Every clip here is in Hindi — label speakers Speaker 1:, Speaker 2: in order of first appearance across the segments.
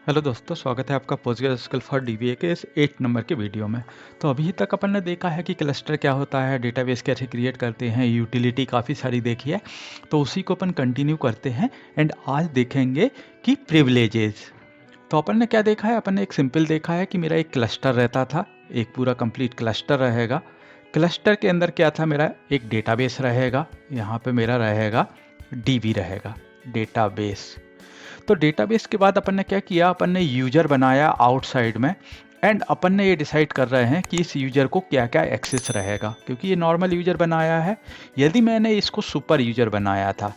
Speaker 1: हेलो दोस्तों, स्वागत है आपका पोस्टग्रेसक्यूएल फॉर डीबीए के इस 8 नंबर के वीडियो में। तो अभी तक अपन ने देखा है कि क्लस्टर क्या होता है, डेटाबेस कैसे क्रिएट करते हैं, यूटिलिटी काफ़ी सारी देखी है। तो उसी को अपन कंटिन्यू करते हैं एंड आज देखेंगे कि प्रिविलेजेस। तो अपन ने क्या देखा है, अपन ने एक सिंपल देखा है कि मेरा एक क्लस्टर रहता था, एक पूरा कंप्लीट क्लस्टर रहेगा। क्लस्टर के अंदर क्या था, मेरा एक डेटाबेस रहेगा, यहाँ पे मेरा रहेगा डीबी रहेगा, डेटाबेस। तो डेटाबेस के बाद अपन ने क्या किया, अपन ने यूजर बनाया आउटसाइड में एंड अपन ने ये डिसाइड कर रहे हैं कि इस यूजर को क्या क्या एक्सेस रहेगा, क्योंकि ये नॉर्मल यूजर बनाया है। यदि मैंने इसको सुपर यूजर बनाया था,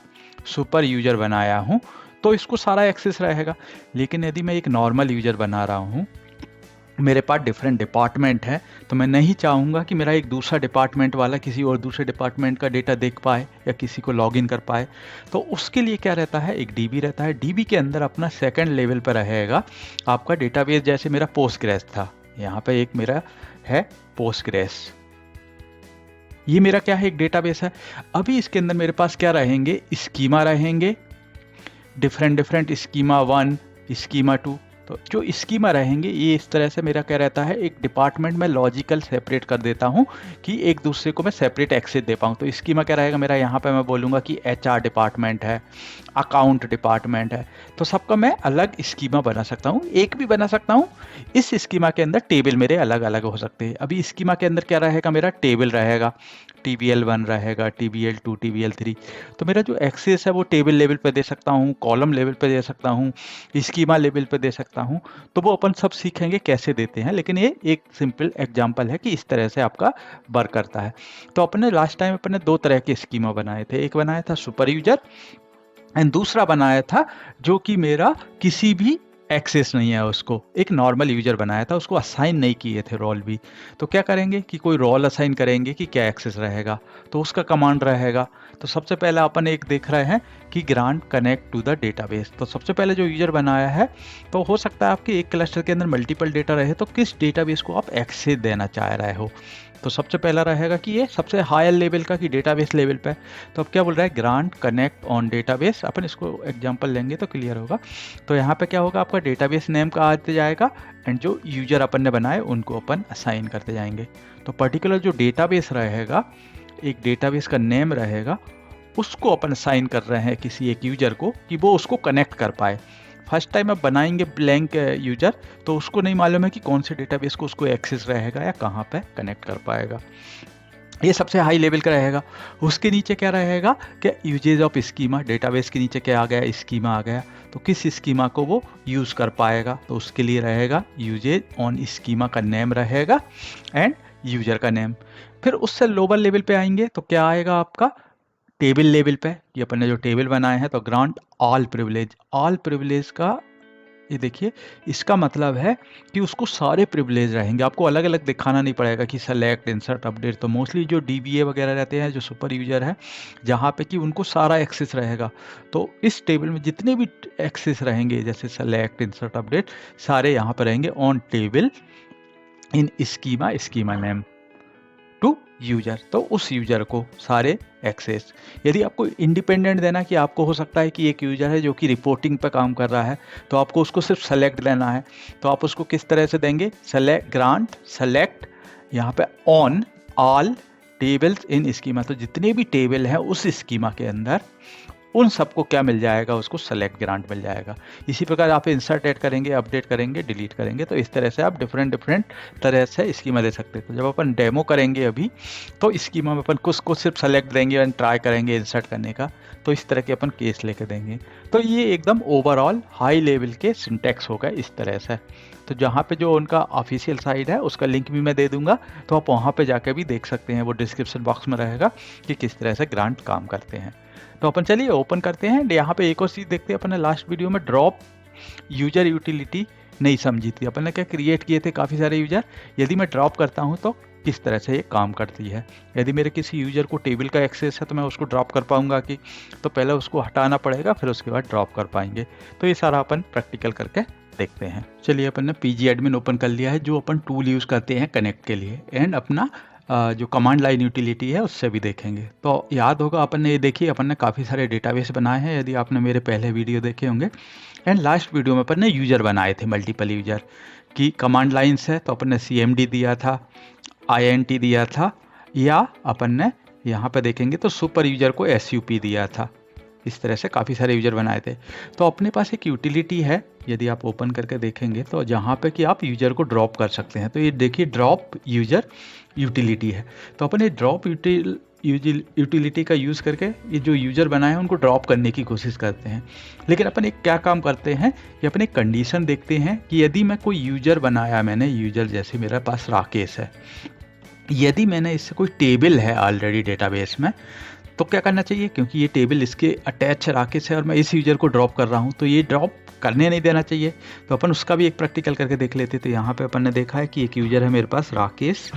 Speaker 1: सुपर यूजर बनाया हूँ, तो इसको सारा एक्सेस रहेगा। लेकिन यदि मैं एक नॉर्मल यूजर बना रहा हूँ, मेरे पास डिफरेंट डिपार्टमेंट है, तो मैं नहीं चाहूँगा कि मेरा एक दूसरा डिपार्टमेंट वाला किसी और दूसरे डिपार्टमेंट का डेटा देख पाए या किसी को लॉगिन कर पाए। तो उसके लिए क्या रहता है, एक डीबी रहता है। डीबी के अंदर अपना सेकंड लेवल पर रहेगा आपका डेटाबेस। जैसे मेरा पोस्टग्रेस था, यहाँ पे एक मेरा है पोस्टग्रेस, ये मेरा क्या है, एक डेटाबेस है। अभी इसके अंदर मेरे पास क्या रहेंगे, स्कीमा रहेंगे, डिफरेंट डिफरेंट स्कीमा 1, स्कीमा 2। तो जो स्कीमा रहेंगे ये इस तरह से मेरा क्या रहता है, एक डिपार्टमेंट में लॉजिकल सेपरेट कर देता हूँ कि एक दूसरे को मैं सेपरेट एक्सेस दे पाऊँ। तो स्कीमा क्या रहेगा मेरा, यहाँ पे मैं बोलूँगा कि एचआर डिपार्टमेंट है, अकाउंट डिपार्टमेंट है, तो सबका मैं अलग स्कीमा बना सकता हूँ, एक भी बना सकता हूँ। इस स्कीमा के अंदर टेबल मेरे अलग अलग हो सकते हैं। अभी स्कीमा के अंदर क्या रहेगा, मेरा टेबल रहेगा, TBL1 रहेगा, TBL2, TBL3। तो मेरा जो एक्सेस है वो टेबल लेवल पे दे सकता हूँ, कॉलम लेवल पे दे सकता हूँ, स्कीमा लेवल पे दे सकता हूँ। तो वो अपन सब सीखेंगे कैसे देते हैं, लेकिन ये एक सिंपल एग्जांपल है कि इस तरह से आपका वर्क करता है। तो अपने लास्ट टाइम अपने दो तरह के स्कीमा बनाए थे, एक बनाया था सुपर यूजर एंड दूसरा बनाया था जो कि मेरा किसी भी एक्सेस नहीं है उसको, एक नॉर्मल यूजर बनाया था, उसको असाइन नहीं किए थे रोल भी। तो क्या करेंगे कि कोई रोल असाइन करेंगे कि क्या एक्सेस रहेगा, तो उसका कमांड रहेगा। तो सबसे पहले अपन एक देख रहे हैं कि grant connect to the database. तो सबसे पहले जो यूजर बनाया है, तो हो सकता है आपके एक क्लस्टर के अंदर मल्टीपल डेटा रहे, तो किस डेटाबेस को आप एक्सेस देना चाह रहे हो। तो सबसे पहला रहेगा कि ये सबसे हायर लेवल का, कि डेटाबेस लेवल पे। तो अब क्या बोल रहा है, ग्रांट कनेक्ट ऑन डेटाबेस। अपन इसको एग्जांपल लेंगे तो क्लियर होगा। तो यहाँ पे क्या होगा, आपका डेटाबेस नेम का आते जाएगा एंड जो यूजर अपन ने बनाए उनको अपन असाइन करते जाएंगे। तो पर्टिकुलर जो डेटाबेस रहेगा, एक डेटाबेस का नेम रहेगा, उसको अपन असाइन कर रहे हैं किसी एक यूजर को कि वो उसको कनेक्ट कर पाए। फर्स्ट टाइम आप बनाएंगे ब्लैंक यूजर, तो उसको नहीं मालूम है कि कौन से डेटाबेस को उसको एक्सेस रहेगा या कहाँ पे कनेक्ट कर पाएगा। ये सबसे हाई लेवल का रहेगा। उसके नीचे क्या रहेगा कि यूजेज ऑफ स्कीमा, डेटाबेस के नीचे क्या आ गया, स्कीमा आ गया, तो किस स्कीमा को वो यूज़ कर पाएगा, तो उसके लिए रहेगा यूजेज ऑन स्कीमा का नेम रहेगा एंड यूजर का नेम। फिर उससे लोअर लेवल पे आएंगे तो क्या आएगा आपका, टेबल लेवल पे। ये अपन ने जो टेबल बनाए हैं, तो grant all privilege. All privilege का ये देखिए, इसका मतलब है कि उसको सारे प्रिविलेज रहेंगे, आपको अलग अलग दिखाना नहीं पड़ेगा कि सेलेक्ट, इंसर्ट, अपडेट। तो मोस्टली जो DBA वगैरह रहते हैं, जो सुपर यूजर है, जहाँ पे कि उनको सारा एक्सेस रहेगा। तो इस टेबल में जितने भी एक्सेस रहेंगे, जैसे सेलेक्ट, इंसर्ट, अपडेट, सारे यहाँ पर रहेंगे on table in schema, schema name to user. तो उस यूजर को सारे एक्सेस। यदि आपको इंडिपेंडेंट देना, कि आपको हो सकता है कि एक यूजर है जो कि रिपोर्टिंग पर काम कर रहा है, तो आपको उसको सिर्फ सेलेक्ट देना है, तो आप उसको किस तरह से देंगे, सेलेक्ट, ग्रांट सेलेक्ट, यहाँ पे on all tables in schema. तो जितने भी टेबल हैं उस स्कीमा के अंदर, उन सबको क्या मिल जाएगा, उसको सेलेक्ट ग्रांट मिल जाएगा। इसी प्रकार आप इंसर्ट ऐड करेंगे, अपडेट करेंगे, डिलीट करेंगे, तो इस तरह से आप डिफरेंट डिफरेंट तरह से स्कीमा दे सकते हैं। तो जब अपन डेमो करेंगे अभी, तो स्कीमा में अपन कुछ को सिर्फ सेलेक्ट देंगे और ट्राई करेंगे इंसर्ट करने का, तो इस तरह के अपन केस लेके देंगे। तो ये एकदम ओवरऑल हाई लेवल के सिंटैक्स हो गए इस तरह से। तो जहाँ पे जो उनका ऑफिशियल साइट है उसका लिंक भी मैं दे दूंगा, तो आप वहाँ पे जाकर भी देख सकते हैं, वो डिस्क्रिप्शन बॉक्स में रहेगा कि किस तरह से ग्रांट काम करते हैं। तो अपन चलिए ओपन करते हैं। यहाँ पे एक और चीज़ देखते हैं, अपन ने लास्ट वीडियो में ड्रॉप यूजर यूटिलिटी नहीं समझी थी। अपन ने क्या क्रिएट किए थे काफ़ी सारे यूजर, यदि मैं ड्रॉप करता हूँ तो किस तरह से ये काम करती है। यदि मेरे किसी यूजर को टेबल का एक्सेस है तो मैं उसको ड्रॉप कर पाऊंगा कि, तो पहले उसको हटाना पड़ेगा, फिर उसके बाद ड्रॉप कर पाएंगे। तो ये सारा अपन प्रैक्टिकल करके देखते हैं। चलिए अपन ने PG एडमिन ओपन कर लिया है, जो अपन टूल यूज़ करते हैं कनेक्ट के लिए, एंड अपना जो कमांड लाइन यूटिलिटी है उससे भी देखेंगे। तो याद होगा अपन ने ये देखिए अपन ने काफ़ी सारे डेटाबेस बनाए हैं यदि आपने मेरे पहले वीडियो देखे होंगे। एंड लास्ट वीडियो में अपन ने यूजर बनाए थे, मल्टीपल यूजर की कमांड लाइन्स है। तो अपन ने CMD दिया था, INT दिया था, या अपन ने यहाँ पे देखेंगे तो सुपर यूजर को SUP दिया था। इस तरह से काफ़ी सारे यूजर बनाए थे। तो अपने पास एक यूटिलिटी है, यदि आप ओपन करके देखेंगे तो जहाँ पे कि आप यूजर को ड्रॉप कर सकते हैं। तो ये देखिए ड्रॉप यूजर यूटिलिटी है। तो अपन ये ड्रॉप यूटिलिटी का यूज़ करके ये जो यूजर बनाए हैं उनको ड्रॉप करने की कोशिश करते हैं। लेकिन अपन एक क्या काम करते हैं कि अपन एक कंडीशन देखते हैं कि यदि मैं कोई यूजर बनाया, मैंने यूजर जैसे मेरे पास राकेश है, यदि मैंने इससे कोई टेबल है ऑलरेडी डेटाबेस में, तो क्या करना चाहिए, क्योंकि ये टेबल इसके अटैच राकेश है और मैं इस यूजर को ड्रॉप कर रहा हूँ तो ये ड्रॉप करने नहीं देना चाहिए। तो अपन उसका भी एक प्रैक्टिकल करके देख लेते। तो यहाँ पे अपन ने देखा है कि एक यूजर है मेरे पास राकेश,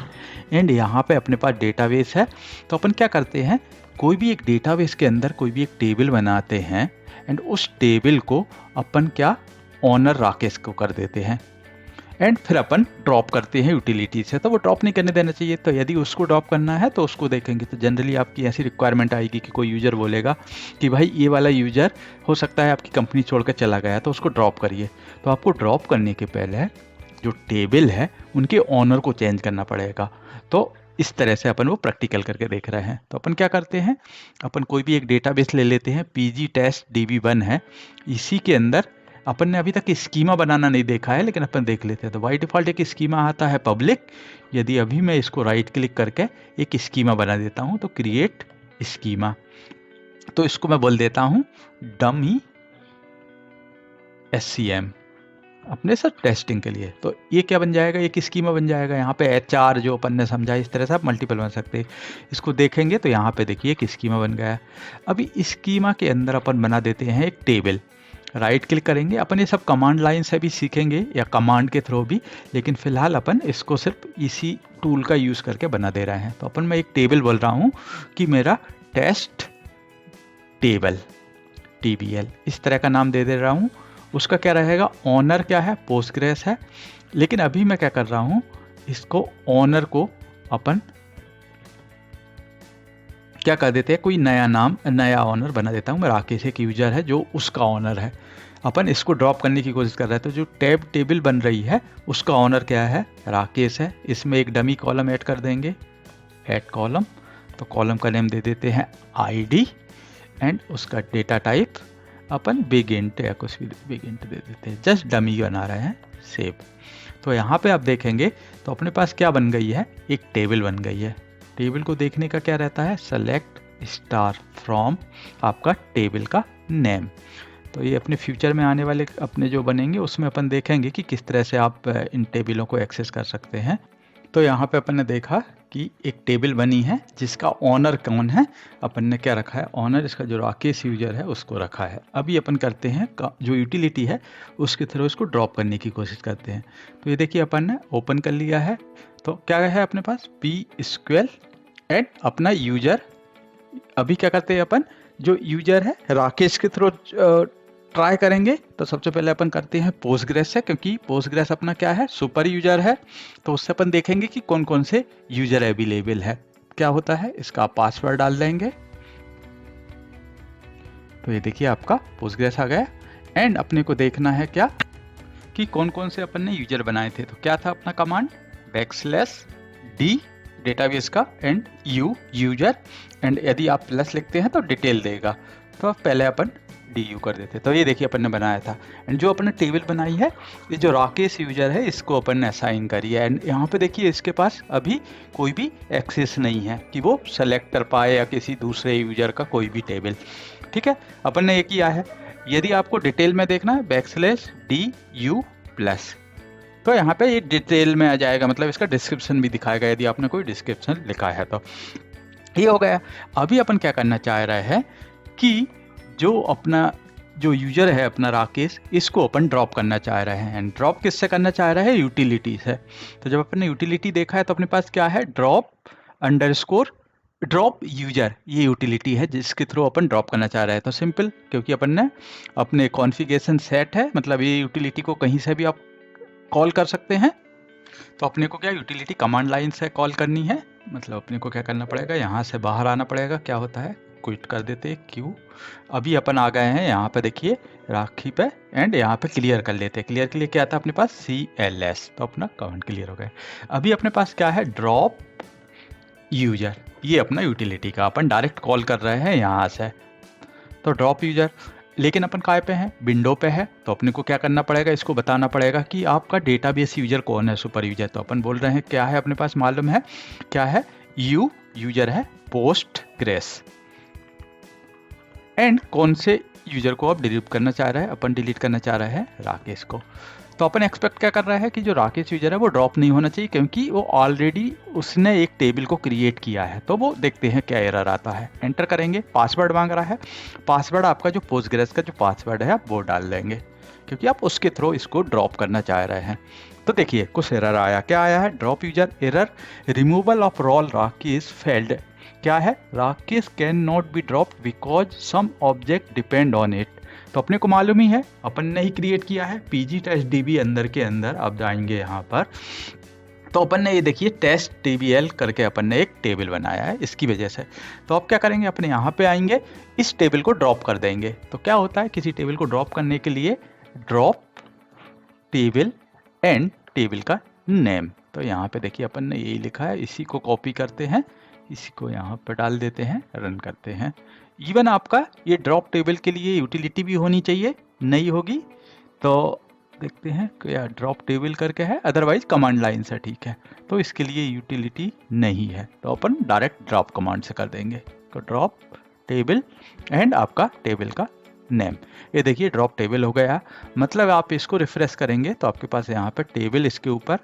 Speaker 1: एंड यहाँ पे अपने पास डेटाबेस है। तो अपन क्या करते हैं, कोई भी एक डेटाबेस के अंदर कोई भी एक टेबल बनाते हैं एंड उस टेबल को अपन क्या ऑनर राकेश को कर देते हैं एंड फिर अपन ड्रॉप करते हैं यूटिलिटी से। तो वो ड्रॉप नहीं करने देना चाहिए। तो यदि उसको ड्रॉप करना है तो उसको देखेंगे तो जनरली आपकी ऐसी रिक्वायरमेंट आएगी कि कोई यूज़र बोलेगा कि भाई ये वाला यूज़र हो सकता है आपकी कंपनी छोड़ कर चला गया, तो उसको ड्रॉप करिए। तो आपको ड्रॉप करने के पहले जो टेबल है उनके ऑनर को चेंज करना पड़ेगा। तो इस तरह से अपन वो प्रैक्टिकल करके देख रहे हैं। तो अपन क्या करते हैं, अपन कोई भी एक डेटाबेस ले लेते हैं, PG टेस्ट DB1 है। इसी के अंदर अपन ने अभी तक स्कीमा बनाना नहीं देखा है, लेकिन अपन देख लेते हैं। तो बाय डिफ़ॉल्ट एक स्कीमा आता है पब्लिक। यदि अभी मैं इसको राइट क्लिक करके एक स्कीमा बना देता हूं, तो क्रिएट स्कीमा, तो इसको मैं बोल देता हूं डमी SCM अपने सब टेस्टिंग के लिए। तो ये क्या बन जाएगा, एक स्कीमा बन जाएगा। यहाँ पे HR जो अपन ने समझा, इस तरह से आप मल्टीपल बन सकते हैं। इसको देखेंगे तो यहाँ पे देखिए एक स्कीमा बन गया। अभी स्कीमा के अंदर अपन बना देते हैं एक टेबल। राइट क्लिक करेंगे। अपन ये सब कमांड लाइन से भी सीखेंगे या कमांड के थ्रू भी, लेकिन फिलहाल अपन इसको सिर्फ इसी टूल का यूज़ करके बना दे रहे हैं। तो अपन मैं एक टेबल बोल रहा हूँ कि मेरा टेस्ट टेबल TBL, इस तरह का नाम दे दे रहा हूँ। उसका क्या रहेगा, ऑनर क्या है, पोस्टग्रेस है। लेकिन अभी मैं क्या कर रहा हूँ, इसको ऑनर को अपन क्या कर देते हैं, कोई नया नाम, नया ऑनर बना देता हूँ। मैं राकेश एक यूजर है जो उसका ऑनर है। अपन इसको ड्रॉप करने की कोशिश कर रहे हैं। तो जो टेबल बन रही है उसका ऑनर क्या है, राकेश है। इसमें एक डमी कॉलम ऐड कर देंगे, ऐड कॉलम। तो कॉलम का नेम दे देते हैं ID एंड उसका डेटा टाइप अपन बिग इंट या कुछ भी बिग इंट दे देते हैं। जस्ट डमी बना रहे हैं, सेव। तो यहाँ पे आप देखेंगे तो अपने पास क्या बन गई है, एक टेबल बन गई है। टेबल को देखने का क्या रहता है, सेलेक्ट स्टार फ्रॉम आपका टेबल का नेम। तो ये अपने फ्यूचर में आने वाले अपने जो बनेंगे उसमें अपन देखेंगे कि किस तरह से आप इन टेबलों को एक्सेस कर सकते हैं। तो यहाँ पे अपन ने देखा कि एक टेबल बनी है जिसका ऑनर कौन है, अपन ने क्या रखा है, ऑनर इसका जो राकेश यूजर है उसको रखा है। अभी अपन करते हैं जो यूटिलिटी है उसके थ्रू इसको ड्रॉप करने की कोशिश करते हैं। तो ये देखिए अपन ने ओपन कर लिया है। तो क्या है अपने पास, PSQL एंड अपना यूजर। अभी क्या करते हैं अपन, जो यूजर है राकेश के थ्रू ट्राई करेंगे। तो सबसे पहले अपन करते हैं पोस्टग्रेस से, क्योंकि पोस्टग्रेस अपना क्या है, सुपर यूजर है। तो उससे अपन देखेंगे कि कौन कौन से यूजर अवेलेबल है। क्या होता है, इसका पासवर्ड डाल देंगे। तो ये देखिए आपका पोस्टग्रेस आ गया। एंड अपने को देखना है क्या कि कौन कौन से अपन ने यूजर बनाए थे। तो क्या था अपना कमांड, \D डेटाबेस का एंड यूजर। एंड यदि आप प्लस लिखते हैं तो डिटेल देगा। तो अब पहले अपन DU कर देते। तो ये देखिए अपन ने बनाया था। एंड जो अपन ने टेबल बनाई है, ये जो राकेश यूजर है इसको अपन ने असाइन करी है। एंड यहाँ पे देखिए इसके पास अभी कोई भी एक्सेस नहीं है कि वो सेलेक्ट कर पाए या किसी दूसरे यूजर का कोई भी टेबल। ठीक है, अपन ने ये किया है। यदि आपको डिटेल में देखना है, \DU+। तो यहाँ पे ये डिटेल में आ जाएगा, मतलब इसका डिस्क्रिप्शन भी दिखाएगा यदि आपने कोई डिस्क्रिप्शन लिखा है। तो ये हो गया। अभी अपन क्या करना चाह रहे हैं कि जो अपना जो यूजर है अपना राकेश, इसको अपन ड्रॉप करना चाह रहे हैं। एंड ड्रॉप किससे करना चाह रहे हैं, यूटिलिटी से। तो जब अपन ने यूटिलिटी देखा है तो अपने पास क्या है, ड्रॉप यूजर, ये यूटिलिटी है जिसके थ्रू अपन ड्रॉप करना चाह रहे हैं। तो सिंपल, क्योंकि अपन ने अपने कॉन्फ़िगरेशन सेट है, मतलब ये यूटिलिटी को कहीं से भी आप कॉल कर सकते हैं। तो अपने को क्या यूटिलिटी कमांड लाइन से कॉल करनी है। मतलब अपने को क्या करना पड़ेगा, यहाँ से बाहर आना पड़ेगा। क्या होता है, क्विट कर देते हैं, क्यू। अभी अपन आ गए हैं यहाँ पे, देखिए राखी पे, एंड यहाँ पे क्लियर कर लेते हैं। क्लियर के लिए क्या आता है अपने पास, CLS, तो अपना कमांड क्लियर हो गया। अभी अपने पास क्या है, ड्रॉप यूजर, ये अपना यूटिलिटी का अपन डायरेक्ट कॉल कर रहे हैं यहाँ से। तो ड्रॉप यूजर, लेकिन अपन काय पे हैं, विंडो पे है, तो अपने को क्या करना पड़ेगा, इसको बताना पड़ेगा कि आपका डेटाबेस यूजर कौन है, सुपर यूजर। तो अपन बोल रहे हैं क्या है अपने पास, मालूम है क्या है, यूजर है पोस्टग्रेस, एंड कौन से यूजर को आप डिलीट करना चाह रहे हैं, अपन डिलीट करना चाह रहे हैं राकेश को। तो अपन एक्सपेक्ट क्या कर रहा है कि जो राकेश यूजर है वो ड्रॉप नहीं होना चाहिए, क्योंकि वो ऑलरेडी उसने एक टेबल को क्रिएट किया है। तो वो देखते हैं क्या एरर आता है। एंटर करेंगे, पासवर्ड मांग रहा है, पासवर्ड आपका जो पोस्टग्रेस का जो पासवर्ड है आप वो डाल देंगे, क्योंकि आप उसके थ्रू इसको ड्रॉप करना चाह रहे हैं। तो देखिए कुछ एरर आया, क्या आया है, drop user error, removal of role Rakesh failed. क्या है, Rakesh can not be drop because some object depend on it. तो अपने को मालूम ही है, अपन ने ही क्रिएट किया है PG टेस्ट DB अंदर के अंदर। आप जाएंगे यहाँ पर, तो अपन ने ये देखिए टेस्ट TBL करके अपन ने एक टेबल बनाया है इसकी वजह से। तो आप क्या करेंगे, अपने यहाँ पे आएंगे, इस टेबल को ड्रॉप कर देंगे। तो क्या होता है, किसी टेबल को ड्रॉप करने के लिए ड्रॉप टेबल एंड टेबल का नेम। तो यहाँ पे देखिए अपन ने यही लिखा है, इसी को कॉपी करते हैं, इसी को यहाँ पर डाल देते हैं, रन करते हैं। इवन आपका ये ड्रॉप टेबल के लिए यूटिलिटी भी होनी चाहिए, नहीं होगी तो देखते हैं क्या ड्रॉप टेबल करके है, अदरवाइज कमांड लाइन से ठीक है। तो इसके लिए यूटिलिटी नहीं है, तो अपन डायरेक्ट ड्रॉप कमांड से कर देंगे। तो ड्रॉप टेबल एंड आपका टेबल का नेम, ये देखिए ड्रॉप टेबल हो गया। मतलब आप इसको रिफ्रेश करेंगे तो आपके पास यहाँ पे टेबल इसके ऊपर।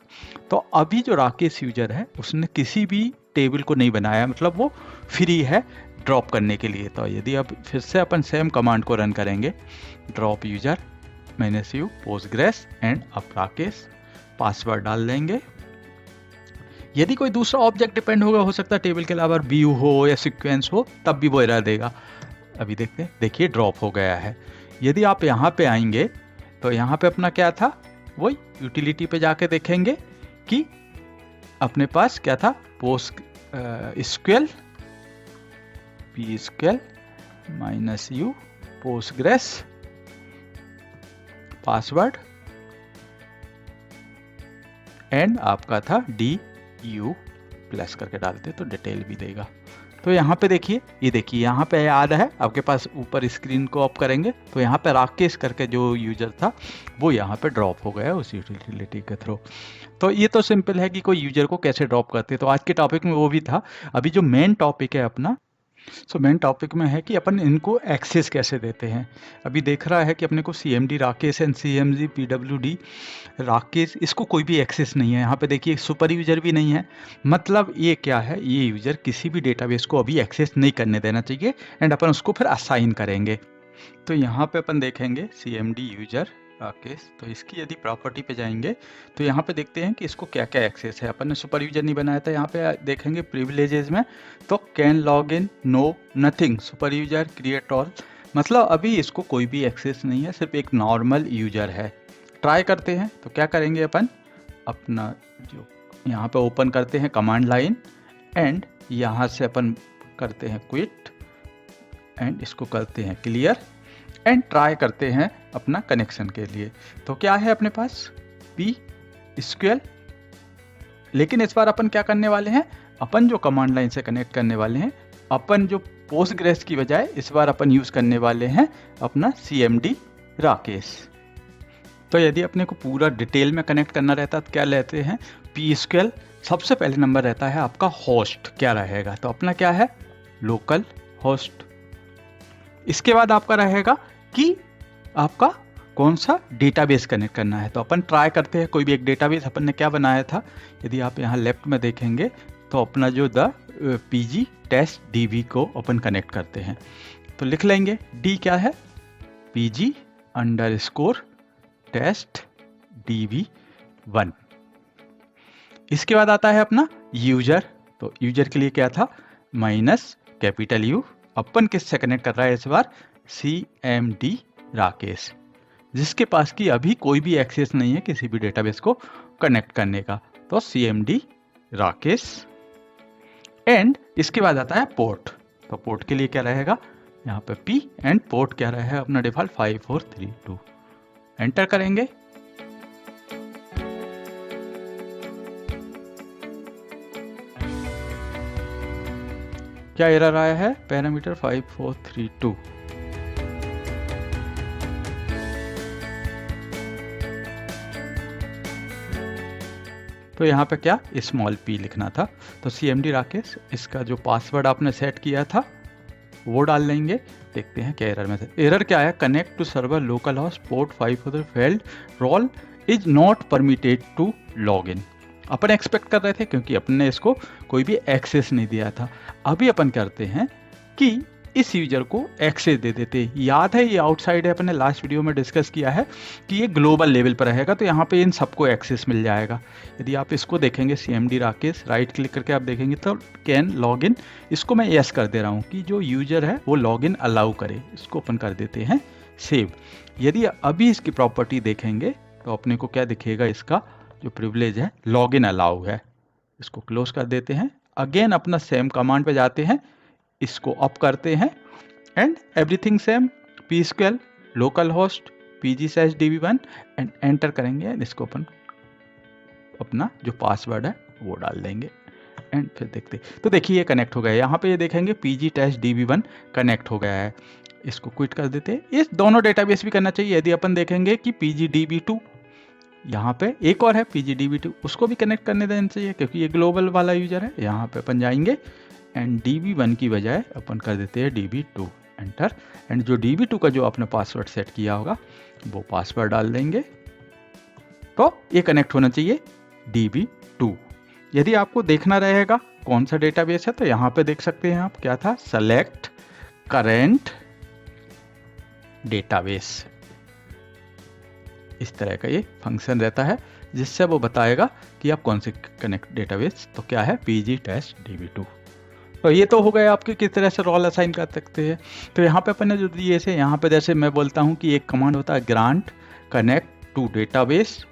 Speaker 1: तो अभी जो राकेश यूजर है उसने किसी भी टेबल को नहीं बनाया, मतलब वो फ्री है ड्रॉप करने के लिए। तो यदि अब फिर से अपन सेम कमांड को रन करेंगे, drop user -u Postgres and अब राकेश, पासवर्ड डाल देंगे। यदि कोई दूसरा ऑब्जेक्ट डिपेंड होगा, हो सकता है टेबल के अलावा व्यू हो या सीक्वेंस हो, तब भी वो एरर देगा। अभी देखते हैं, देखिए ड्रॉप हो गया है। यदि आप यहाँ पे आएंगे तो यहाँ पे अपना क्या था, वही यूटिलिटी पे जाके देखेंगे कि अपने पास क्या था, post SQL PSQL -u Postgres, password and आपका था DU प्लस करके डालते तो डिटेल भी देगा। तो यहाँ पे देखिए, ये देखिए यहाँ पे याद है आपके पास, ऊपर स्क्रीन को ऑफ करेंगे तो यहाँ पे राकेश करके जो यूजर था वो यहाँ पे ड्रॉप हो गया उस यूटिलिटी के थ्रू। तो ये तो सिंपल है कि कोई यूजर को कैसे ड्रॉप करते। तो आज के टॉपिक में वो भी था। अभी जो मेन टॉपिक है अपना, मेन टॉपिक में है कि अपन इनको एक्सेस कैसे देते हैं। अभी देख रहा है कि अपने को CMD Rakesh and CMG PWD Rakesh, इसको कोई भी एक्सेस नहीं है। यहाँ पे देखिए सुपर यूजर भी नहीं है, मतलब ये क्या है, ये यूजर किसी भी डेटाबेस को अभी एक्सेस नहीं करने देना चाहिए, एंड अपन उसको फिर असाइन करेंगे। तो यहाँ पे अपन देखेंगे CMD यूजर राकेश, तो इसकी यदि प्रॉपर्टी पे जाएंगे तो यहाँ पे देखते हैं कि इसको क्या क्या एक्सेस है। अपन ने सुपर यूजर नहीं बनाया था, यहाँ पे देखेंगे प्रिविलेजेस में तो can log in, no, nothing, super user, create all, मतलब अभी इसको कोई भी एक्सेस नहीं है, सिर्फ एक नॉर्मल यूजर है। ट्राई करते हैं, तो क्या करेंगे अपन, अपना जो यहाँ पे ओपन करते हैं कमांड लाइन, एंड यहाँ से अपन करते हैं क्विट, एंड इसको करते हैं क्लियर, एंड ट्राई करते हैं अपना कनेक्शन के लिए। तो क्या है अपने पास, PSQL, लेकिन इस बार अपन क्या करने वाले हैं, अपन जो कमांड लाइन से कनेक्ट करने वाले हैं, अपन जो पोस्टग्रेस की बजाय इस बार अपन यूज करने वाले हैं अपना CMD राकेश। तो यदि अपने को पूरा डिटेल में कनेक्ट करना रहता तो क्या लेते हैं, PSQL सबसे पहले नंबर रहता है आपका होस्ट, क्या रहेगा, तो अपना क्या है, लोकल होस्ट। इसके बाद आपका रहेगा कि आपका कौन सा डेटाबेस कनेक्ट करना है। तो अपन ट्राई करते हैं कोई भी एक डेटाबेस, अपन ने क्या बनाया था, यदि आप यहाँ लेफ्ट में देखेंगे तो अपना जो PG टेस्ट DB को अपन कनेक्ट करते हैं। तो लिख लेंगे D क्या है, PG _ टेस्ट DB1। इसके बाद आता है अपना यूजर, तो यूजर के लिए क्या था, -U, अपन किससे कनेक्ट कर रहा है इस बार, CMD राकेश, जिसके पास की अभी कोई भी एक्सेस नहीं है किसी भी डेटाबेस को कनेक्ट करने का। तो CMD राकेश, एंड इसके बाद आता है पोर्ट। तो पोर्ट के लिए क्या रहेगा, यहाँ पे P एंड पोर्ट क्या रहेगा अपना डिफॉल्ट 5432। एंटर करेंगे। क्या एरर आया है, पैरामीटर 5432। तो यहाँ पे क्या स्मॉल p लिखना था। तो CMD राकेश, इसका जो पासवर्ड आपने सेट किया था वो डाल लेंगे। देखते हैं क्या एरर में था। एरर क्या है, connect to server local host port 5 failed, role is not permitted to log in. अपन एक्सपेक्ट कर रहे थे क्योंकि अपन ने इसको कोई भी एक्सेस नहीं दिया था। अभी अपन करते हैं कि इस यूजर को एक्सेस दे देते। याद है ये आउटसाइड है, अपन ने लास्ट वीडियो में डिस्कस किया है कि ये ग्लोबल लेवल पर रहेगा, तो यहाँ पे इन सबको एक्सेस मिल जाएगा। यदि आप इसको देखेंगे CMD राकेश, राइट क्लिक करके आप देखेंगे तो कैन लॉग इन, इसको मैं यस कर दे रहा हूँ कि जो यूजर है वो लॉग इन अलाउ करे। इसको अपन कर देते हैं सेव। यदि अभी इसकी प्रॉपर्टी देखेंगे तो अपने को क्या दिखेगा, इसका जो प्रिविलेज है लॉग इन अलाउ है। इसको क्लोज कर देते हैं। अगेन अपना सेम कमांड पे जाते हैं, इसको अप करते हैं and everything same, psql local host pg/db1 and enter करेंगे। इसको अपन अपना जो पासवर्ड है वो डाल देंगे एंड फिर देखते। तो देखिए ये कनेक्ट हो गया। यहाँ पे ये देखेंगे pg/db1 कनेक्ट हो गया है। इसको क्विट कर देते हैं। इस दोनों डेटाबेस भी करना चाहिए। यदि अपन देखेंगे कि pgdb2, यहाँ पे एक और है pgdb2, उसको भी कनेक्ट करने देना चाहिए क्योंकि ये ग्लोबल वाला यूजर है। यहाँ पे अपन जाएंगे एंड db1 की बजाय अपन कर देते हैं db2, एंटर। एंड जो db2 का जो आपने पासवर्ड सेट किया होगा वो पासवर्ड डाल देंगे। तो ये कनेक्ट होना चाहिए db2। यदि आपको देखना रहेगा कौन सा डेटाबेस है तो यहाँ पे देख सकते हैं आप, क्या था, सेलेक्ट करेंट डेटाबेस। इस तरह का ये फंक्शन रहता है जिससे वो बताएगा कि आप कौन से कनेक्ट डेटाबेस। तो क्या है, pg/db2। तो ये तो हो गए आपके किस तरह से रोल असाइन कर सकते हैं। तो यहाँ पे अपन ने जो दिए से, यहाँ पे जैसे मैं बोलता हूँ कि एक कमांड होता है ग्रांट कनेक्ट टू डेटाबेस,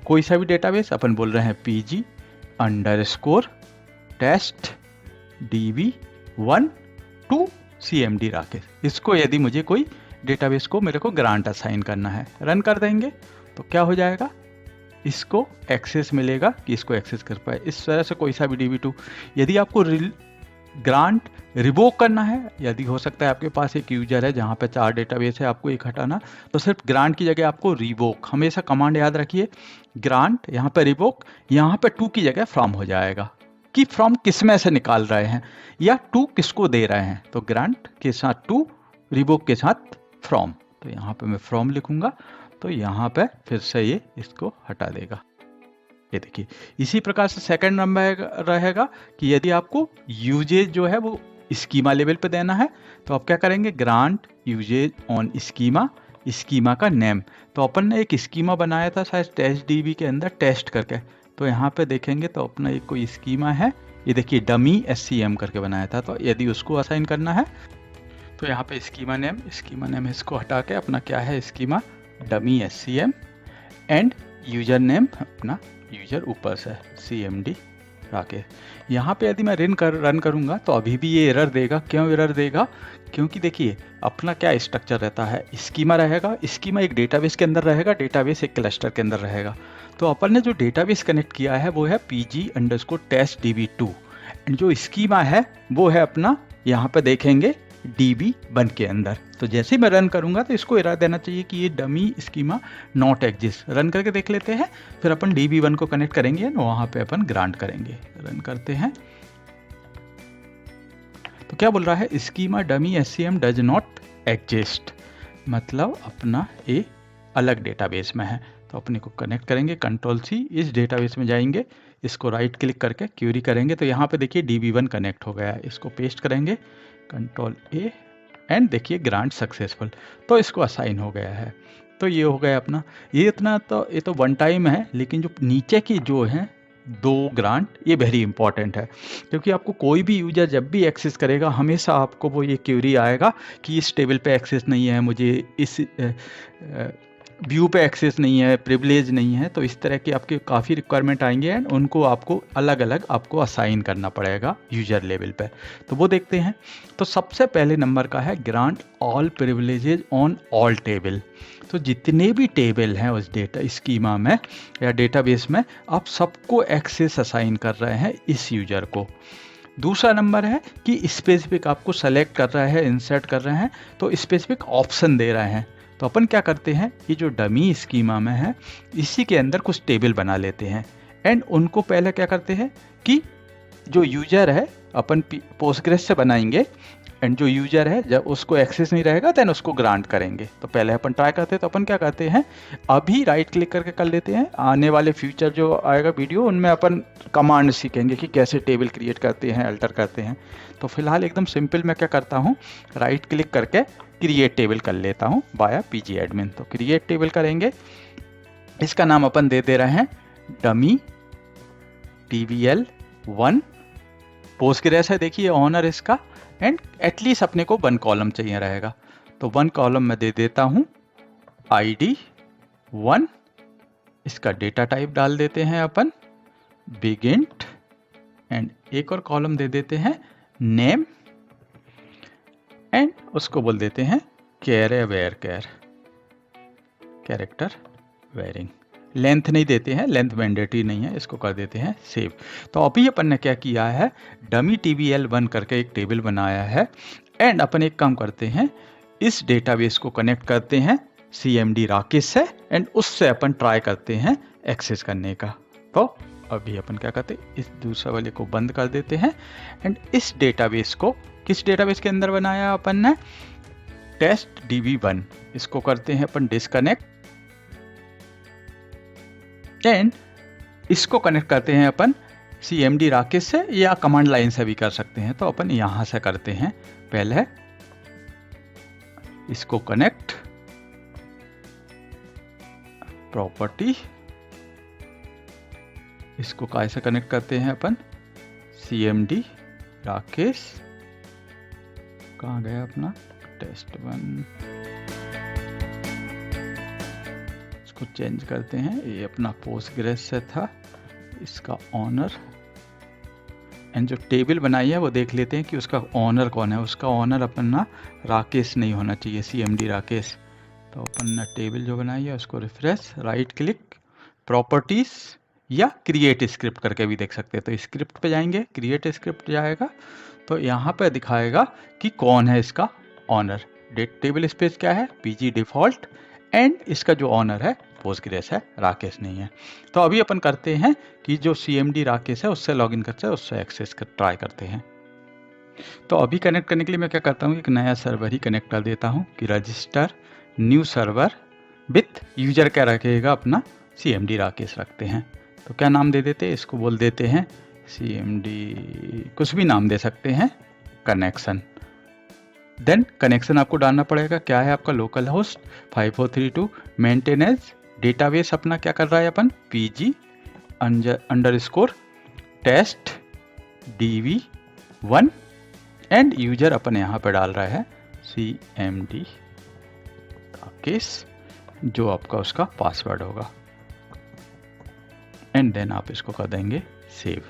Speaker 1: कोई सा भी डेटाबेस। अपन बोल रहे हैं pg_test_db1 टू CMD राकेश। इसको यदि मुझे कोई डेटाबेस को मेरे को ग्रांट असाइन करना है, रन कर देंगे तो क्या हो जाएगा, इसको एक्सेस मिलेगा कि इसको एक्सेस कर पाए। इस तरह से कोई सा भी db2। यदि आपको ग्रांट रिवोक करना है, यदि हो सकता है आपके पास एक यूजर है जहाँ पे 4 डेटाबेस है, आपको एक हटाना, तो सिर्फ ग्रांट की जगह आपको रिवोक, हमेशा कमांड याद रखिए, ग्रांट यहाँ पे रिवोक, यहाँ पे टू की जगह फ्रॉम हो जाएगा कि फ्रॉम किस में से निकाल रहे हैं या टू किसको दे रहे हैं। तो ग्रांट के साथ टू, रिवोक के साथ फ्रॉम। तो यहाँ पे मैं फ्रॉम लिखूंगा तो यहाँ पे फिर से ये इसको हटा देगा। ये देखिए इसी प्रकार से सेकंड नंबर रहेगा कि यदि आपको यूजेज जो है वो स्कीमा लेवल पे देना है तो आप क्या करेंगे, grant usage on schema, schema का नेम। तो अपन ने एक स्कीमा बनाया था शायद टेस्ट DB के अंदर टेस्ट करके। तो यहाँ पे देखेंगे तो अपना एक कोई स्कीमा है, ये देखिए डमी SCM करके बनाया था। तो यदि उसको असाइन करना है तो यहाँ पे स्कीमा नेम इसको हटा के अपना क्या है, schema dummy SCM and user name अपना यूजर ऊपर से CMD राकेश। यहाँ पे यदि मैं रन करूँगा तो अभी भी ये एरर देगा। क्यों एरर देगा, क्योंकि देखिए अपना क्या स्ट्रक्चर रहता है, स्कीमा रहेगा, स्कीमा एक डेटाबेस के अंदर रहेगा, डेटाबेस एक क्लस्टर के अंदर रहेगा। तो अपन ने जो डेटाबेस कनेक्ट किया है वो है pg_test_db2 एंड जो स्कीमा है वो है अपना, यहाँ पे देखेंगे db1 के अंदर। तो जैसे ही मैं रन करूंगा तो इसको एरर देना चाहिए कि ये dummy schema not exist. Run करके देख लेते हैं, फिर अपन db1 को कनेक्ट करेंगे और वहां पे अपन ग्रांट करेंगे। रन करते हैं तो क्या बोल रहा है, schema dummy SCM does not exist, मतलब अपना ए अलग डेटाबेस में है। तो अपने को कनेक्ट करेंगे, Ctrl+C, इस डेटाबेस में जाएंगे, इसको राइट क्लिक करके क्यूरी करेंगे तो यहाँ पे देखिए db1 कनेक्ट हो गया है। इसको पेस्ट करेंगे, Ctrl+A एंड देखिए ग्रांट सक्सेसफुल। तो इसको असाइन हो गया है। तो ये हो गया अपना, ये इतना तो ये तो वन टाइम है, लेकिन जो नीचे की जो है 2 ग्रांट, ये वेरी इंपॉर्टेंट है क्योंकि आपको कोई भी यूजर जब भी एक्सेस करेगा हमेशा आपको वो ये क्यूरी आएगा कि इस टेबल पे एक्सेस नहीं है, मुझे इस व्यू पे एक्सेस नहीं है, प्रिविलेज नहीं है, तो इस तरह के आपके काफ़ी रिक्वायरमेंट आएंगे एंड उनको आपको अलग अलग आपको असाइन करना पड़ेगा यूजर लेवल पे। तो वो देखते हैं। तो सबसे पहले नंबर का है grant all privileges on all table. तो जितने भी टेबल हैं उस डेटा स्कीमा में या डेटाबेस में, आप सबको एक्सेस असाइन कर रहे हैं इस यूजर को। दूसरा नंबर है कि स्पेसिफिक आपको सेलेक्ट कर रहा है, इंसर्ट कर रहे हैं, तो स्पेसिफिक ऑप्शन दे रहे हैं। तो अपन क्या करते हैं, ये जो डमी स्कीमा में है इसी के अंदर कुछ टेबल बना लेते हैं एंड उनको पहले क्या करते हैं कि जो यूजर है अपन पोस्टग्रेस से बनाएंगे एंड जो यूजर है जब उसको एक्सेस नहीं रहेगा देन उसको ग्रांट करेंगे। तो पहले अपन ट्राई करते हैं। तो अपन क्या करते हैं, अभी राइट क्लिक करके कर लेते हैं। आने वाले फ्यूचर जो आएगा वीडियो उनमें अपन कमांड सीखेंगे कि कैसे टेबल क्रिएट करते हैं, अल्टर करते हैं। तो फिलहाल एकदम सिंपल मैं क्या करता हूँ, राइट क्लिक करके क्रिएट टेबल कर लेता हूँ बाया पीजी एडमिन। तो क्रिएट टेबल करेंगे, इसका नाम अपन दे रहे हैं डमी TVL1 पोस्टग्रेस है। देखिए ऑनर इसका एंड एटलीस्ट अपने को 1 कॉलम चाहिए रहेगा। तो 1 कॉलम में दे देता हूँ ID1, इसका डेटा टाइप डाल देते हैं अपन बिगिंट एंड एक और कॉलम दे देते हैं नेम एंड उसको बोल देते हैं कैरेक्टर वेयरिंग। लेंथ नहीं देते हैं, लेंथ मैंडेटरी नहीं है, इसको कर देते हैं सेव। तो अभी अपन ने क्या किया है, डमी TVL1 करके एक टेबल बनाया है एंड अपन एक काम करते हैं, इस डेटाबेस को कनेक्ट करते हैं CMD राकेश से एंड उससे अपन ट्राई करते हैं एक्सेस करने का। तो अभी अपन क्या करते हैं, इस दूसरे वाले को बंद कर देते हैं एंड इस डेटाबेस को किस डेटाबेस के अंदर बनाया अपन ने, टेस्ट DB1, इसको करते हैं अपन डिस्कनेक्ट एंड इसको कनेक्ट करते हैं अपन CMD राकेश से या कमांड लाइन से भी कर सकते हैं। तो अपन यहां से करते हैं, पहले इसको कनेक्ट प्रॉपर्टी, इसको कैसे कनेक्ट करते हैं अपन, CMD राकेश, कहाँ गया अपना test1, इसको चेंज करते हैं, ये अपना पोस्टग्रेस से था, इसका ऑनर एंड जो टेबल बनाई है वो देख लेते हैं कि उसका ऑनर कौन है। उसका ऑनर अपन ना राकेश नहीं होना चाहिए, CMD राकेश। तो अपन ने टेबल जो बनाई है उसको रिफ्रेश, राइट क्लिक, प्रॉपर्टीज या क्रिएट स्क्रिप्ट करके भी देख सकते हैं। तो स्क्रिप्ट पे जाएंगे, क्रिएट स्क्रिप्ट जाएगा तो यहाँ पे दिखाएगा कि कौन है इसका ऑनर। टेबल स्पेस क्या है, PG डिफॉल्ट एंड इसका जो ऑनर है पोस्टग्रेस है, राकेश नहीं है। तो अभी अपन करते हैं कि जो CMD राकेश है उससे लॉगिन करते हैं, उससे एक्सेस ट्राई करते हैं। तो अभी कनेक्ट करने के लिए मैं क्या करता हूँ, एक नया सर्वर ही कनेक्ट कर देता हूँ कि register new server with user क्या रखेगा अपना, CMD राकेश रखते हैं। तो क्या नाम दे देते हैं, इसको बोल देते हैं CMD, कुछ भी नाम दे सकते हैं, कनेक्शन। देन कनेक्शन आपको डालना पड़ेगा, क्या है आपका लोकल होस्ट 5432, मेंटेनेंस डेटाबेस अपना क्या कर रहा है अपन, PG _ test DB1 and user अपन यहाँ पे डाल रहा है CMD राकेश, जो आपका उसका पासवर्ड होगा एंड देन आप इसको कर देंगे सेव।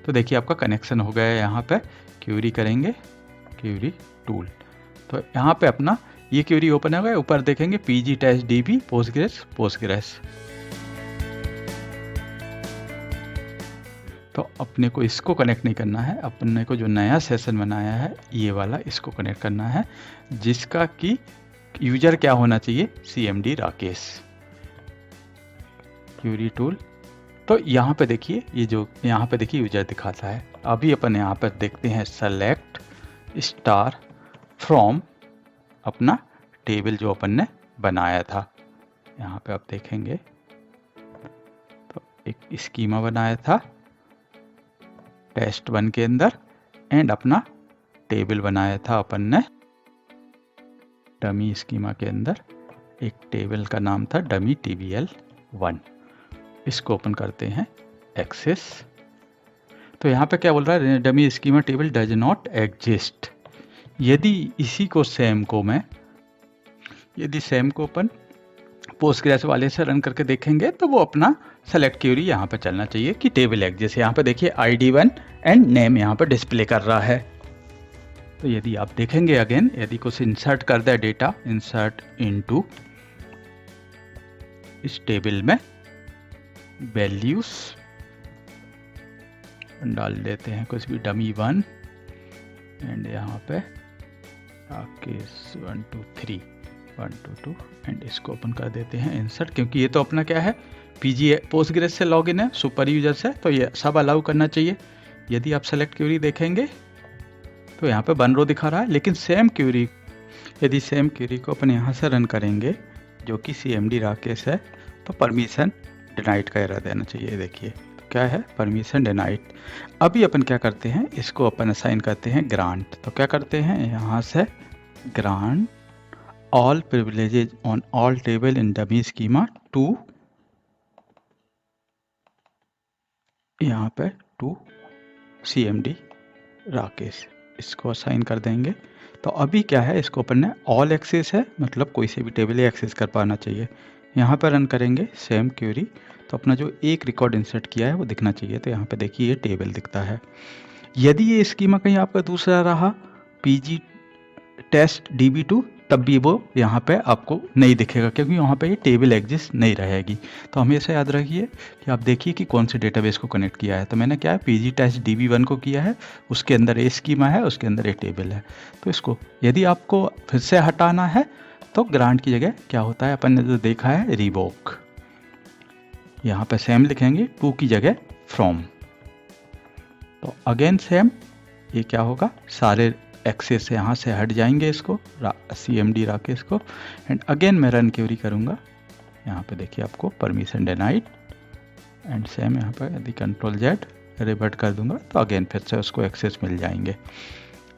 Speaker 1: तो देखिए आपका कनेक्शन हो गया है। यहाँ पे क्यूरी करेंगे, क्यूरी टूल, तो यहाँ पे अपना ये क्यूरी ओपन हो गया। ऊपर देखेंगे PG टेस्ट DB पोस्टग्रेस। तो अपने को इसको कनेक्ट नहीं करना है, अपने को जो नया सेशन बनाया है ये वाला, इसको कनेक्ट करना है, जिसका कि यूजर क्या होना चाहिए, CMD राकेश। क्यूरी टूल, तो यहाँ पे देखिए, ये जो यहाँ पे देखिए यूजर दिखाता है। अभी अपन यहाँ पर देखते हैं सेलेक्ट स्टार फ्रॉम अपना टेबल जो अपन ने बनाया था। यहाँ पे आप देखेंगे तो एक स्कीमा बनाया था test1 के अंदर एंड अपना टेबल बनाया था अपन ने डमी स्कीमा के अंदर। एक टेबल का नाम था डमी TVL1। इसको ओपन करते हैं एक्सेस। तो यहाँ पे क्या बोल रहा है, dummy schema table does not exist. यदि इसी को सेम को मैं, यदि सेम को अपन पोस्टग्रेस वाले से रन करके देखेंगे तो वो अपना सेलेक्ट क्यूरी यहाँ पे चलना चाहिए कि टेबल एक्सेस, यहाँ पे देखिए ID1 एंड नेम यहाँ पे डिस्प्ले कर रहा है। तो यदि आप देखेंगे अगेन, यदि कुछ इंसर्ट कर दे डेटा, इंसर्ट इनटू, इस टेबल में वैल्यूज डाल देते हैं कुछ भी, डमी 1 एंड यहाँ पे केस 1 2 3 1 2 2 एंड इसको ओपन कर देते हैं इंसर्ट, क्योंकि ये तो अपना क्या है पीजी पोस्टग्रेस से लॉगिन है, सुपर यूजर से, तो ये सब अलाउ करना चाहिए। यदि आप सेलेक्ट क्यूरी देखेंगे तो यहाँ पे 1 रो दिखा रहा है, लेकिन सेम क्यूरी, यदि सेम क्यूरी को अपन यहाँ से रन करेंगे जो कि CMD राकेश है, तो परमिशन डिनाइड का एरर देना चाहिए। देखिए तो क्या है, परमिशन डिनाइड। अभी अपन क्या करते हैं, इसको अपन असाइन करते हैं ग्रांट। तो क्या करते हैं, यहाँ से grant all privileges on all table in dummy schema two, यहाँ पे टू CMD राकेश, इसको असाइन कर देंगे। तो अभी क्या है, इसको अपन ने ऑल एक्सेस है, मतलब कोई से भी टेबल एक्सेस कर पाना चाहिए। यहाँ पर रन करेंगे सेम क्यूरी, तो अपना जो एक रिकॉर्ड इंसर्ट किया है वो दिखना चाहिए। तो यहाँ पे देखिए ये टेबल दिखता है। यदि ये स्कीमा कहीं आपका दूसरा रहा, PG टेस्ट DB2, तब भी वो यहाँ पे आपको नहीं दिखेगा, क्योंकि यहाँ पे ये टेबल एग्जिस्ट नहीं रहेगी। तो हमेशा याद रखिए कि आप देखिए कि कौन से डेटाबेस को कनेक्ट किया है। तो मैंने क्या है, PG टेस्ट DB1 को किया है, उसके अंदर ये स्कीमा है, उसके अंदर ये टेबल है। तो इसको यदि आपको फिर से हटाना है तो ग्रांट की जगह क्या होता है, अपन ने जो देखा है रिवोक, यहाँ पे सेम लिखेंगे, टू की जगह फ्रॉम। तो अगेन सेम, ये क्या होगा, सारे एक्सेस यहाँ से हट जाएंगे, इसको CMD राकेश को, एंड अगेन मैं रन क्यूरी करूँगा। यहाँ पे देखिए आपको परमिशन डिनाइड एंड सेम, यहाँ पर यदि Ctrl+Z रिवर्ट कर दूंगा तो अगेन फिर से उसको एक्सेस मिल जाएंगे।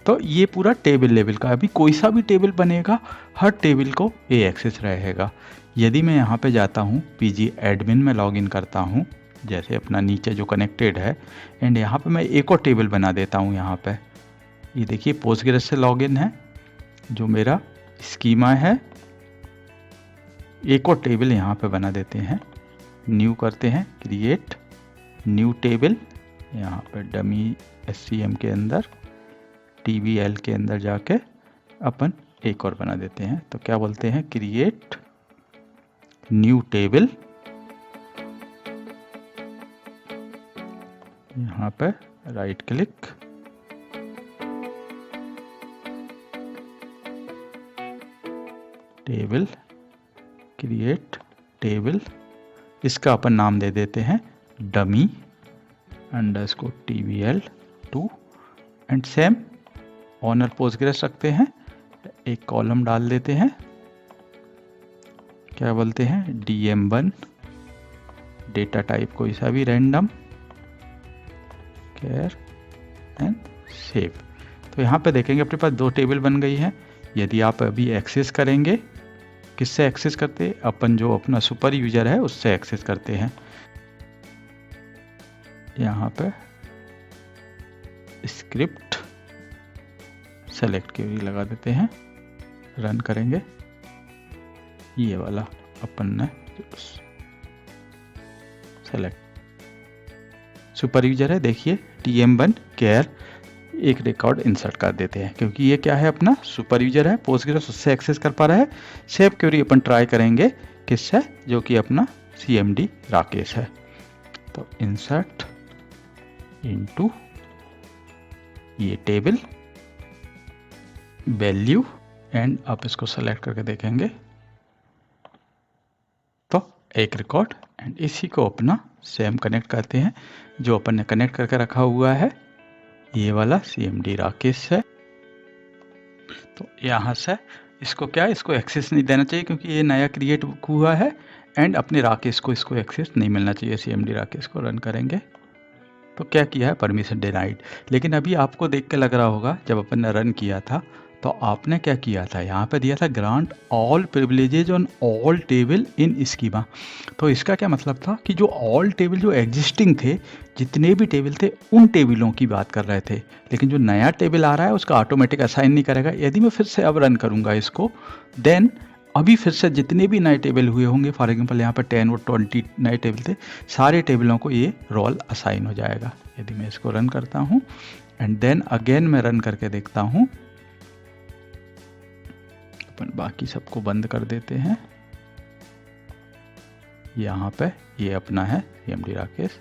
Speaker 1: तो ये पूरा टेबल लेवल का, अभी कोई सा भी टेबल बनेगा हर टेबल को ये एक्सेस रहेगा। यदि मैं यहाँ पे जाता हूँ PG एडमिन में लॉगिन करता हूँ, जैसे अपना नीचे जो कनेक्टेड है, एंड यहाँ पे मैं एक और टेबल बना देता हूँ। यहाँ पे ये देखिए पोस्टग्रेस से लॉगिन है, जो मेरा स्कीमा है, एक और टेबल यहाँ पे बना देते हैं, न्यू करते हैं, क्रिएट न्यू टेबल, यहाँ पे डमी SCM के अंदर TBL के अंदर जाके अपन एक और बना देते हैं। तो क्या बोलते हैं, क्रिएट न्यू टेबल, यहाँ पे right click, table, create table, इसका अपन नाम दे देते हैं dummy underscore TBL2 and same owner Postgres रखते हैं, एक कॉलम डाल देते हैं, क्या बोलते हैं DM1, डेटा टाइप कोई सा भी रैंडम, केयर एंड सेव। तो यहाँ पे देखेंगे अपने पास 2 टेबल बन गई हैं। यदि आप अभी एक्सेस करेंगे, किससे एक्सेस करते हैं, अपन जो अपना सुपर यूजर है उससे एक्सेस करते हैं। यहाँ पे स्क्रिप्ट सेलेक्ट क्यूरी लगा देते हैं, रन करेंगे, ये वाला अपन ने सेलेक्ट सुपर यूजर है, देखिए TM1 केयर, एक रिकॉर्ड इंसर्ट कर देते हैं, क्योंकि ये क्या है अपना सुपर यूजर है, पोस्टग्रेस उससे एक्सेस कर पा रहा है। सेव क्यूरी अपन ट्राई करेंगे किससे, जो कि अपना CMD राकेश है। तो इंसर्ट इनटू ये टेबल वैल्यू, एंड आप इसको सेलेक्ट करके देखेंगे तो एक रिकॉर्ड, एंड इसी को अपना सेम कनेक्ट करते हैं, जो अपन ने कनेक्ट करके रखा हुआ है, ये वाला CMD राकेश है। तो यहाँ से इसको क्या है, इसको एक्सेस नहीं देना चाहिए, क्योंकि ये नया क्रिएट हुआ है, एंड अपने राकेश को इसको एक्सेस नहीं मिलना चाहिए। CMD राकेश को रन करेंगे तो क्या किया है, परमिशन डिनाइड। लेकिन अभी आपको देख के लग रहा होगा, जब अपन ने रन किया था तो आपने क्या किया था, यहाँ पे दिया था grant all privileges on all table in schema. तो इसका क्या मतलब था कि जो ऑल टेबल जो एग्जिस्टिंग थे, जितने भी टेबल थे उन टेबलों की बात कर रहे थे, लेकिन जो नया टेबल आ रहा है उसका ऑटोमेटिक असाइन नहीं करेगा। यदि मैं फिर से अब रन करूँगा इसको, देन अभी फिर से जितने भी नए टेबल हुए होंगे, फॉर एग्जांपल यहाँ पर 10 और 20 नए टेबल थे, सारे टेबलों को ये रोल असाइन हो जाएगा। यदि मैं इसको रन करता हूँ एंड देन अगेन मैं रन करके देखता हूँ, अपन बाकी सबको बंद कर देते हैं। यहाँ पे ये अपना है CMD राकेश,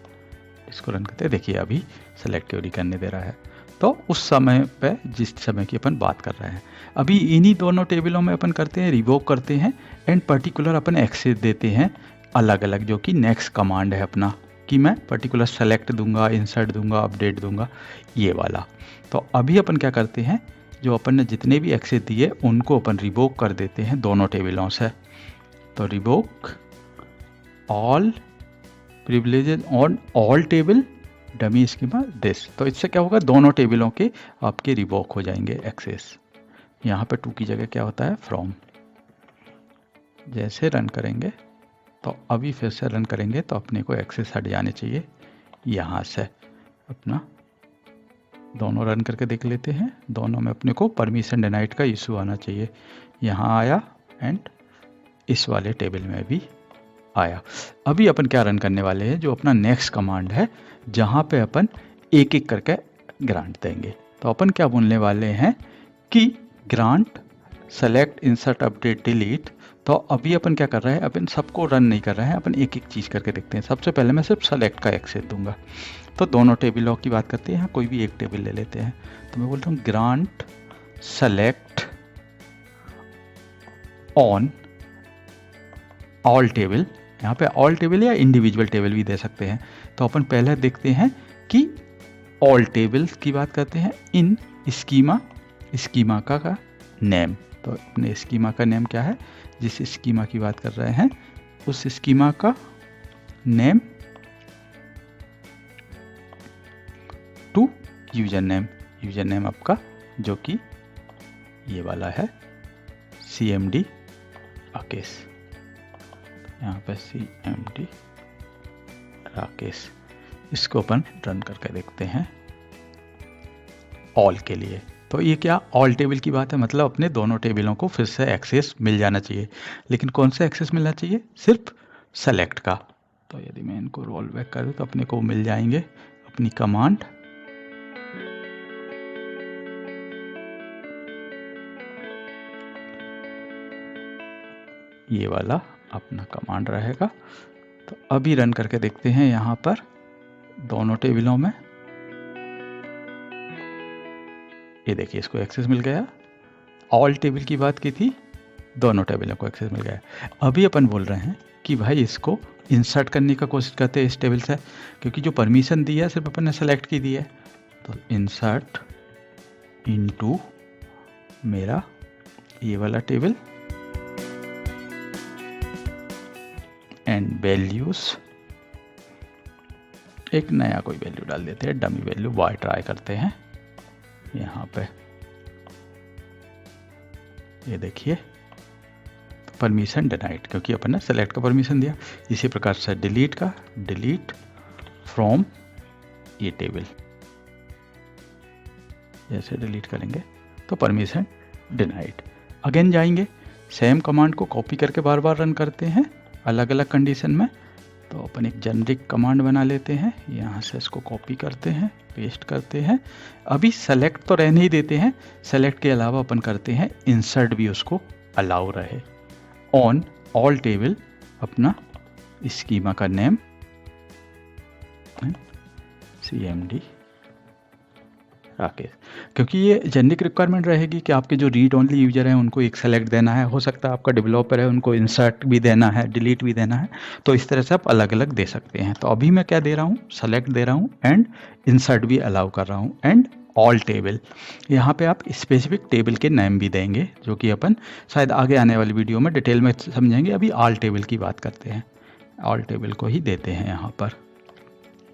Speaker 1: इसको रन करते हैं। देखिए अभी सेलेक्ट क्वेरी करने दे रहा है। तो उस समय पे जिस समय की अपन बात कर रहे हैं, अभी इन्हीं दोनों टेबलों में अपन करते हैं रिवोक करते हैं एंड पर्टिकुलर अपन एक्सेस देते हैं अलग अलग, जो कि नेक्स्ट कमांड है अपना, कि मैं पर्टिकुलर सेलेक्ट दूंगा, इंसर्ट दूंगा, अपडेट दूंगा, ये वाला। तो अभी अपन क्या करते हैं, जो अपन ने जितने भी एक्सेस दिए उनको अपन रिवोक कर देते हैं दोनों टेबलों से। तो revoke all privileges on all table dummy schema this. तो इससे क्या होगा, दोनों टेबलों के आपके रिवोक हो जाएंगे एक्सेस। यहाँ पे 2 की जगह क्या होता है, फ्रॉम। जैसे रन करेंगे, तो अभी फिर से रन करेंगे तो अपने को एक्सेस हट जाने चाहिए यहाँ से। अपना दोनों रन करके देख लेते हैं, दोनों में अपने को परमिशन डिनाइड का इशू आना चाहिए। यहाँ आया एंड इस वाले टेबल में भी आया। अभी अपन क्या रन करने वाले हैं, जो अपना नेक्स्ट कमांड है, जहाँ पे अपन एक एक करके ग्रांट देंगे। तो अपन क्या बोलने वाले हैं कि grant select insert update delete. तो अभी अपन क्या कर रहे हैं, अपन सबको रन नहीं कर रहे हैं, अपन एक एक चीज़ करके देखते हैं। सबसे पहले मैं सिर्फ सेलेक्ट का एक्सेस दूंगा। तो दोनों टेबलों की बात करते हैं, कोई भी एक टेबल ले लेते हैं। तो मैं बोलता हूँ grant select on all table. यहाँ पे ऑल टेबल या इंडिविजुअल टेबल भी दे सकते हैं। तो अपन पहले देखते हैं कि ऑल टेबल्स की बात करते हैं इन स्कीमा, स्कीमा का नेम। तो अपने स्कीमा का नेम क्या है, जिस स्कीमा की बात कर रहे हैं उस स्कीमा का name to user name. User name आपका जो कि ये वाला है CMD राकेश। यहाँ पे CMD राकेश, इसको अपन रन करके देखते हैं ऑल के लिए। तो ये क्या ऑल टेबल की बात है, मतलब अपने दोनों टेबलों को फिर से एक्सेस मिल जाना चाहिए। लेकिन कौन सा एक्सेस मिलना चाहिए, सिर्फ सेलेक्ट का। तो यदि मैं इनको रोल बैक करूँ तो अपने को मिल जाएंगे अपनी कमांड। ये वाला अपना कमांड रहेगा। तो अभी रन करके देखते हैं यहाँ पर दोनों टेबलों में। ये देखिए इसको एक्सेस मिल गया। ऑल टेबल की बात की थी, दोनों टेबलों को एक्सेस मिल गया। अभी अपन बोल रहे हैं कि भाई इसको इंसर्ट करने का कोशिश करते हैं इस टेबल से, क्योंकि जो परमिशन दी है सिर्फ अपन ने सेलेक्ट की दी है। तो इंसर्ट इनटू मेरा ये वाला टेबल एंड वैल्यूज, एक नया कोई वैल्यू डाल देते हैं, डमी वैल्यू y ट्राई करते हैं यहाँ पे। ये देखिए परमिशन डिनाइड, क्योंकि अपन ने सेलेक्ट का परमिशन दिया। इसी प्रकार से डिलीट का, डिलीट फ्रॉम ये टेबल, जैसे डिलीट करेंगे तो परमिशन डिनाइड। अगेन जाएंगे, सेम कमांड को कॉपी करके बार बार रन करते हैं अलग अलग कंडीशन में। तो अपन एक जेनरिक कमांड बना लेते हैं, यहाँ से इसको कॉपी करते हैं, पेस्ट करते हैं। अभी सेलेक्ट तो रहने ही देते हैं, सेलेक्ट के अलावा अपन करते हैं इंसर्ट भी उसको अलाउ रहे ऑन ऑल टेबल। अपना स्कीमा का नेम CMD राकेश, क्योंकि ये जेनरिक रिक्वायरमेंट रहेगी कि आपके जो रीड ओनली यूजर हैं उनको एक सेलेक्ट देना है। हो सकता है आपका डेवलपर है, उनको इंसर्ट भी देना है, डिलीट भी देना है। तो इस तरह से आप अलग अलग दे सकते हैं। तो अभी मैं क्या दे रहा हूँ, सेलेक्ट दे रहा हूँ एंड इंसर्ट भी अलाउ कर रहा हूँ एंड ऑल टेबल। यहाँ पे आप स्पेसिफिक टेबल के नेम भी देंगे, जो कि अपन शायद आगे आने वाली वीडियो में डिटेल में समझेंगे। अभी ऑल टेबल की बात करते हैं, ऑल टेबल को ही देते हैं यहाँ पर।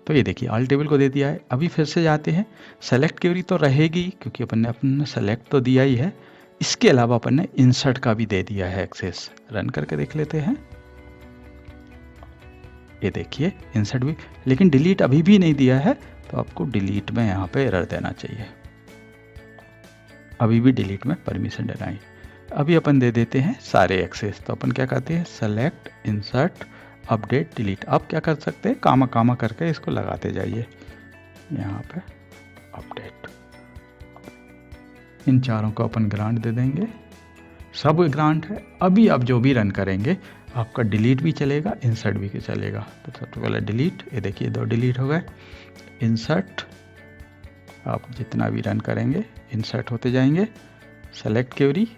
Speaker 1: तो ये देखिए ऑल टेबल को दे दिया है। अभी फिर से जाते हैं, सेलेक्ट क्वेरी तो रहेगी क्योंकि अपन ने सेलेक्ट तो दिया ही है। इसके अलावा अपन ने इंसर्ट का भी दे दिया है एक्सेस। रन करके देख लेते हैं, ये देखिए इंसर्ट भी, लेकिन डिलीट अभी भी नहीं दिया है। तो आपको डिलीट में यहाँ पे एरर देना चाहिए, अभी भी डिलीट में परमिशन देना है। अभी अपन दे देते हैं सारे एक्सेस। तो अपन क्या करते हैं, सेलेक्ट, इंसर्ट, अपडेट, डिलीट। आप क्या कर सकते हैं, कामा कामा करके इसको लगाते जाइए यहाँ पे, अपडेट। इन चारों को अपन ग्रांट दे देंगे, सब ग्रांट है। अभी आप जो भी रन करेंगे आपका डिलीट भी चलेगा, इंसर्ट भी चलेगा। तो सबसे पहले डिलीट, ये देखिए 2 डिलीट हो गए। इंसर्ट, आप जितना भी रन करेंगे इंसर्ट होते जाएंगे। सेलेक्ट क्वेरी,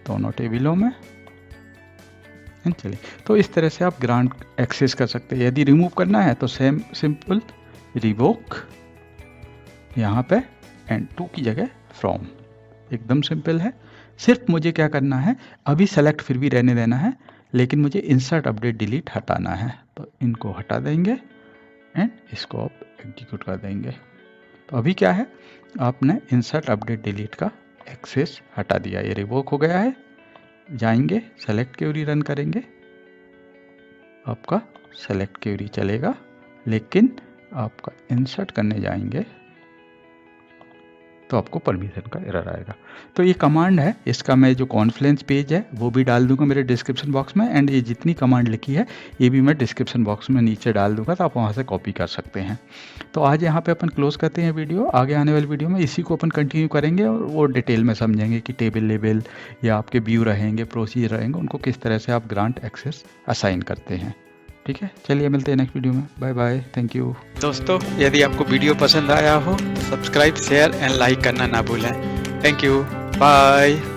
Speaker 1: दोनों टेबलों में। चलिए, तो इस तरह से आप ग्रांट एक्सेस कर सकते हैं। यदि रिमूव करना है तो सेम सिंपल, रिवोक यहाँ पे, एंड टू की जगह फ्रॉम। एकदम सिंपल है। सिर्फ मुझे क्या करना है, अभी सेलेक्ट फिर भी रहने देना है, लेकिन मुझे इंसर्ट, अपडेट, डिलीट हटाना है। तो इनको हटा देंगे एंड इसको आप एग्जीक्यूट कर देंगे। तो अभी क्या है, आपने इंसर्ट, अपडेट, डिलीट का एक्सेस हटा दिया, ये रिवोक हो गया है। जाएंगे, सेलेक्ट क्वेरी रन करेंगे, आपका सेलेक्ट क्वेरी चलेगा, लेकिन आपका इंसर्ट करने जाएंगे तो आपको परमिशन का एरर आएगा। तो ये कमांड है, इसका मैं जो कॉन्फ्रेंस पेज है वो भी डाल दूंगा मेरे डिस्क्रिप्शन बॉक्स में, एंड ये जितनी कमांड लिखी है ये भी मैं डिस्क्रिप्शन बॉक्स में नीचे डाल दूंगा, तो आप वहाँ से कॉपी कर सकते हैं। तो आज यहाँ पे अपन क्लोज करते हैं वीडियो। आगे आने वाली वीडियो में इसी को अपन कंटिन्यू करेंगे और वो डिटेल में समझेंगे कि टेबल लेवल या आपके व्यू रहेंगे, प्रोसीजर रहेंगे, उनको किस तरह से आप ग्रांट एक्सेस असाइन करते हैं। ठीक है, चलिए मिलते हैं नेक्स्ट वीडियो में। Bye bye, thank you. दोस्तों, यदि आपको वीडियो पसंद आया हो तो सब्सक्राइब, शेयर एंड लाइक करना ना भूलें। Thank you, bye.